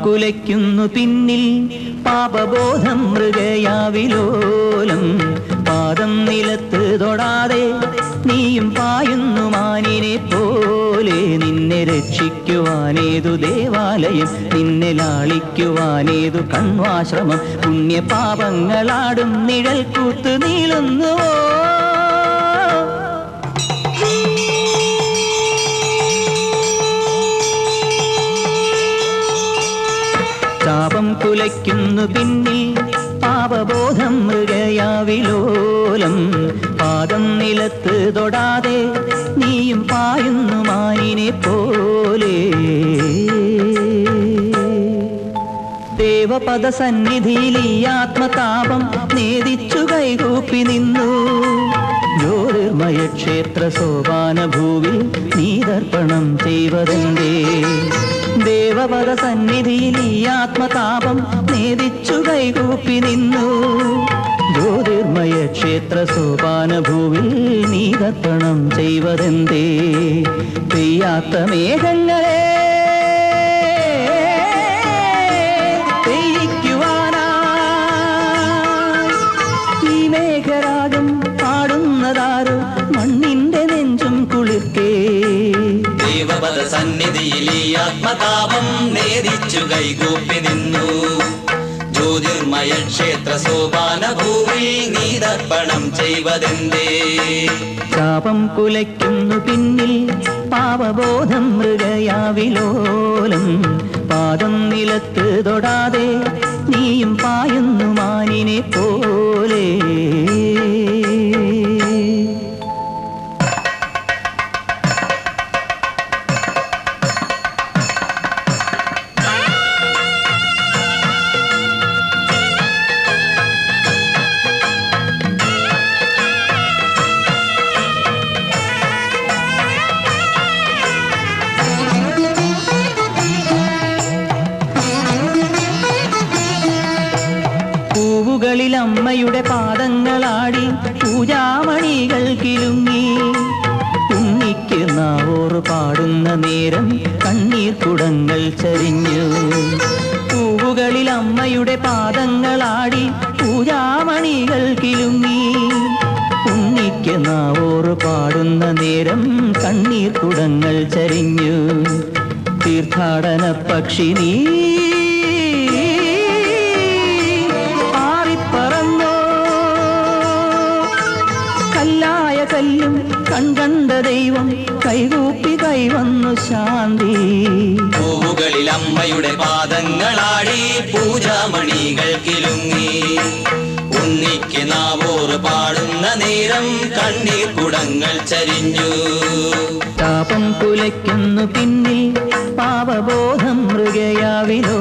കുലയ്ക്കുന്നു പിന്നിൽ പാപബോധം മൃഗയാവിലോലം. പാദം നിലത്ത് തൊടാതെ നീയും പായുന്നു മാനിനെ പോലെ. നിന്നെ രക്ഷിക്കുവാനേതു ദേവാലയം, നിന്നെ ലാളിക്കുവാനേതു കണ്വാശ്രമം. പുണ്യപാപങ്ങളാടും നിഴൽ കൂത്ത് നീളുന്നുവോ? പാപം കുലയ്ക്കുന്നു പിന്നിൽ പാപബോധം മൃഗയാവിലോലം. പാദം നിലത്ത് തൊടാതെ നീയും പായുന്നു മാനിനെ പോലെ. ദേവപദ സന്നിധിയിൽ ഈ ആത്മതാപം നേദിച്ചു കൈകൂപ്പി നിന്നു. ജ്യോതിർമയ ക്ഷേത്ര സോപാന ഭൂവിൽ നീതർപ്പണം ചെയ്വതെന്തേ? ദേവപദ സന്നിധിയിൽ ഈ ആത്മതാപം നേദിച്ചു കൈകൂപ്പി നിന്നു. ജ്യോതിർമയ ക്ഷേത്ര സോപാന ഭൂവിൽ നീതർപ്പണം ചെയ്വതെന്തേ? പെയ്യാത്ത മേഘങ്ങളെ പെയ്യിക്കുവാനായി ഈ മേഘരാഗം പാടുന്നതാരോ മണ്ണിന്റെ നെഞ്ചും കുളിർക്കേ. ദേവപദ സന്നിധിയിൽ ഈ ആത്മതാപം നേദിച്ചു കൈകൂപ്പി നിന്നു. ജ്യോതിർമയ ക്ഷേത്ര സോപാന ഭൂവിൽ നീതർപ്പണം ചെയ്വതെന്തേ? പാപം കുലയ്ക്കുന്നു പിന്നിൽ പാപബോധം മൃഗയാവിലോലം. പാദം നിലത്ത് തൊടാതെ നീയും പായുന്നു മാനിനെ പോലെ. പൂവുകളിൽ അമ്മയുടെ പാദങ്ങളാടി പൂജാമണികൾ കിലുങ്ങി. ഉണ്ണിക്ക് നാവോറ് പാടുന്ന നേരം കണ്ണീർ കുടങ്ങൾ ചരിഞ്ഞു. പൂവുകളിൽ അമ്മയുടെ പാദങ്ങളാടി പൂജാമണികൾ കിലുങ്ങി. ഉണ്ണിക്ക് നാവോറ് പാടുന്ന നേരം കണ്ണീർ കുടങ്ങൾ ചരിഞ്ഞു. തീർത്ഥാടന പക്ഷി നീ കല്ലായ കല്ലും കൺകണ്ട ദൈവം കൈകൂപ്പി കൈവന്നു ശാന്തി. പൂവുകളിൽ അമ്മയുടെ പാദങ്ങളാടി പൂജാമണികൾ കിലുങ്ങി. ഉണ്ണിക്ക് നാവോറ് പാടുന്ന നേരം കണ്ണീർ കുടങ്ങൾ ചരിഞ്ഞു. പാപം കുലയ്ക്കുന്നു പിന്നിൽ പാപബോധം മൃഗയാവിലോ